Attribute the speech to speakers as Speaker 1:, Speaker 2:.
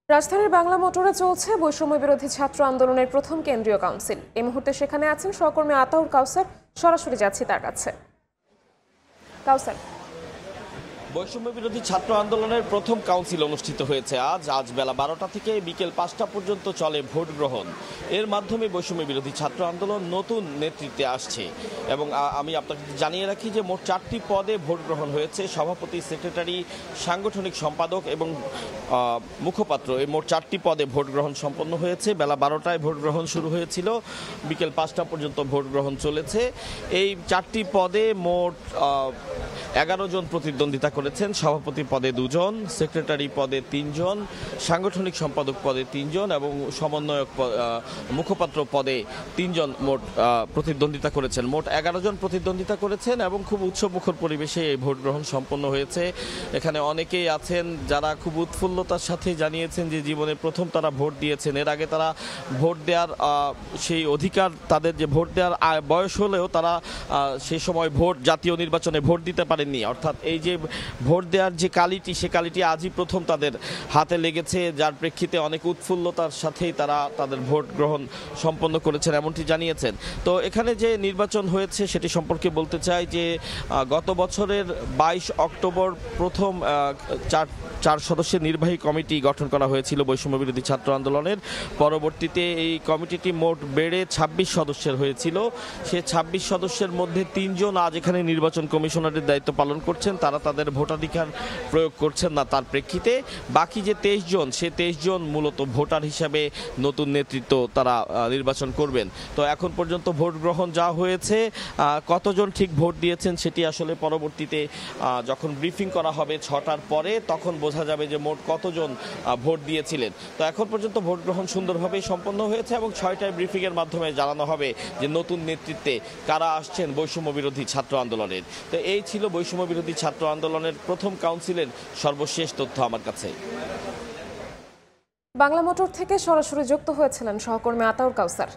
Speaker 1: রাজধানীর বাংলা মোটরে চলছে বৈষম্য বিরোধী ছাত্র আন্দোলনের প্রথম কেন্দ্রীয় কাউন্সিল। এই মুহূর্তে সেখানে আছেন সহকর্মী আতাউর কাউসার। সরাসরি যাচ্ছি তার কাছে। কাউসার,
Speaker 2: বৈষম্য বিরোধী ছাত্র আন্দোলনের প্রথম কাউন্সিল অনুষ্ঠিত হয়েছে আজ বেলা 12টা থেকে বিকেল 5টা পর্যন্ত চলে ভোট গ্রহণ। এর মাধ্যমে বৈষম্য বিরোধী ছাত্র আন্দোলন নতুন নেতৃত্বে আসছে এবং আমি আপনাকে জানিয়ে রাখি যে মোট 4টি পদে ভোট গ্রহণ হয়েছে। সভাপতি, সেক্রেটারি, সাংগঠনিক সম্পাদক এবং মুখপাত্র, এই মোট 4টি পদে ভোট গ্রহণ সম্পন্ন হয়েছে। বেলা 12টায় ভোট গ্রহণ শুরু হয়েছিল, বিকেল 5টা পর্যন্ত ভোট গ্রহণ চলেছে। এই 4টি পদে মোট 11 জন প্রতিদ্বন্দ্বিতা করেছেন। সভাপতি পদে 2 জন, সেক্রেটারি পদে 3 জন, সাংগঠনিক সম্পাদক পদে 3 জন এবং সমন্বয়ক মুখপাত্র পদে 3 জন মোট প্রতিদ্বন্দ্বিতা করেছেন। মোট 11 জন প্রতিদ্বন্দ্বিতা করেছেন এবং খুব উৎসবমুখর পরিবেশে এই ভোট গ্রহণ সম্পন্ন হয়েছে। এখানে অনেকেই আছেন যারা খুব উৎফুল্লতার সাথে জানিয়েছেন যে জীবনে প্রথম তারা ভোট দিয়েছেন। এর আগে তারা ভোট দেওয়ার সেই অধিকার, তাদের যে ভোট দেওয়ার বয়স হলেও তারা সেই সময় জাতীয় নির্বাচনে ভোট দিতে পারেননি। অর্থাৎ এই যে ভোট দেওয়ার যে কালিটি, সে কালিটি আজই প্রথম তাদের হাতে লেগেছে, যার প্রেক্ষিতে অনেক উৎফুল্লতার সাথেই তারা তাদের ভোট গ্রহণ সম্পন্ন করেছেন এমনটি জানিয়েছেন। তো এখানে যে নির্বাচন হয়েছে সেটি সম্পর্কে বলতে চাই যে গত বছরের 22 অক্টোবর প্রথম 4 সদস্যের নির্বাহী কমিটি গঠন করা হয়েছিল বৈষম্য বিরোধী ছাত্র আন্দোলনের। পরবর্তীতে এই কমিটিটি মোট বেড়ে 26 সদস্যের হয়েছিল। সে 26 সদস্যের মধ্যে 3 জন আজ এখানে নির্বাচন কমিশনারের দায়িত্ব পালন করছেন। তারা তাদের ভোটাধিকার প্রয়োগ করছেন না, তার প্রেক্ষিতে বাকি যে 23 জন, সে 23 জন মূলত ভোটার হিসাবে নতুন নেতৃত্ব তারা নির্বাচন করবেন। তো এখন পর্যন্ত ভোট গ্রহণ যা হয়েছে, কতজন ঠিক ভোট দিয়েছেন সেটি আসলে পরবর্তীতে যখন ব্রিফিং করা হবে 6টার পরে, তখন বোঝা যাবে যে মোট কতজন ভোট দিয়েছিলেন। তো এখন পর্যন্ত ভোট গ্রহণ সুন্দরভাবেই সম্পন্ন হয়েছে এবং 6টায় ব্রিফিংয়ের মাধ্যমে জানানো হবে যে নতুন নেতৃত্বে কারা আসছেন বৈষম্য বিরোধী ছাত্র আন্দোলনের। তো এই ছিল বৈষম্য বিরোধী ছাত্র আন্দোলনের প্রথম কাউন্সিলের সর্বশেষ তথ্য আমার কাছে।
Speaker 1: বাংলা মোটর থেকে সরাসরি যুক্ত হয়েছিলেন সহকর্মী আতাউর কাউসার।